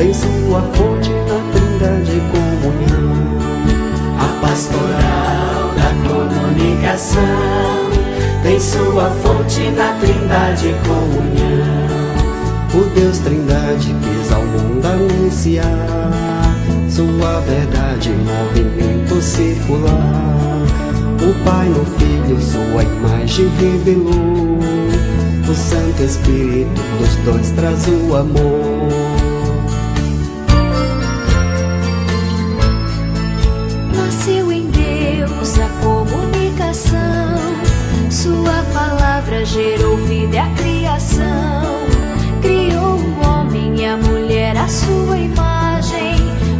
tem sua fonte na Trindade e comunhão. A pastoral da comunicação tem sua fonte na Trindade e comunhão. O Deus Trindade quis ao mundo anunciar sua verdade em movimento circular. O Pai no Filho sua imagem revelou, o Santo Espírito dos dois traz o amor. Nasceu em Deus a comunicação, sua palavra gerou vida e a criação. Criou o homem e a mulher à sua imagem,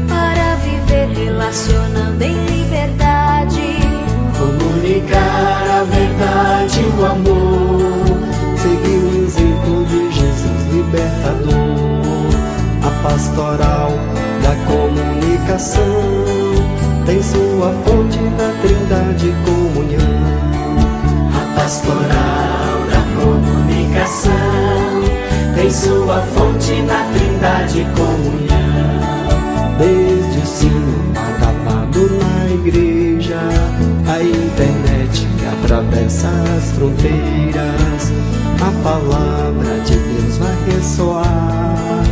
para viver relacionando em liberdade. Comunicar a verdade, o amor, Seguir o exemplo de Jesus libertador. A pastoral da comunicação tem sua fonte na Trindade e comunhão. a pastoral da comunicação tem sua fonte na Trindade e comunhão. Desde o sino badalado na igreja, a internet que atravessa as fronteiras, a palavra de Deus vai ressoar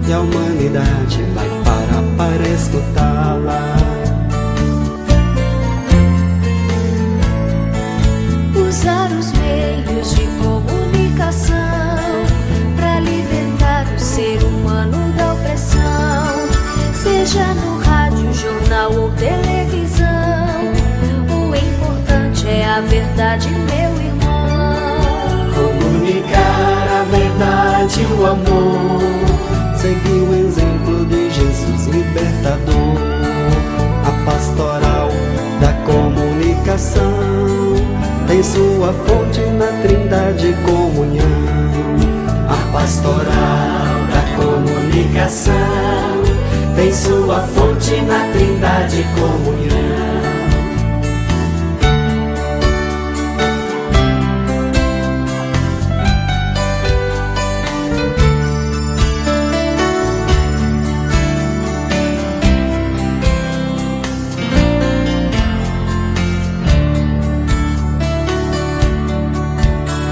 e a humanidade vai parar para escutá-la. Usar os meios de comunicação para libertar o ser humano da opressão, seja no rádio, jornal ou televisão. O importante é a verdade, meu irmão. Comunicar a verdade, o amor, Seguir o exemplo de Jesus libertador. A pastoral da comunicação tem sua fonte na Trindade e comunhão. a pastoral da comunicação tem sua fonte na Trindade e comunhão.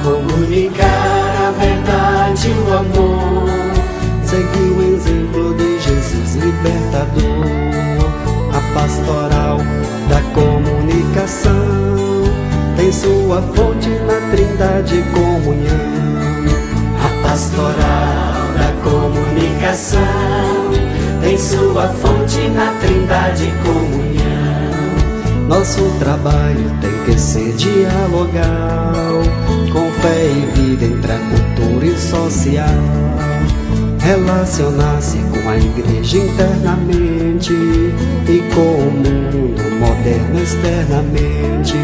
Comunicar a verdade, o amor, Seguir o exemplo de Jesus libertador. A pastoral da comunicação tem sua fonte na Trindade e comunhão. a pastoral da comunicação tem sua fonte na Trindade e comunhão. Nosso trabalho tem que ser dialogal, com fé e vida entre a cultura e o social. Relacionar-se com a igreja internamente e com o mundo moderno externamente.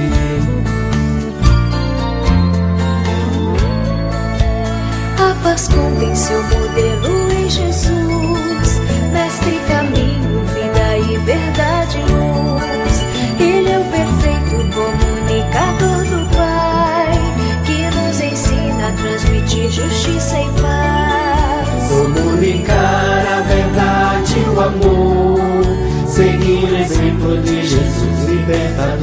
A paz contém seu modelo em Jesus, mestre, caminho, vida e verdade, luz. Ele é o perfeito comunicador do Pai, que nos ensina a transmitir justiça e paz. Comunicar a verdade, o amor, seguir o exemplo de Jesus libertador.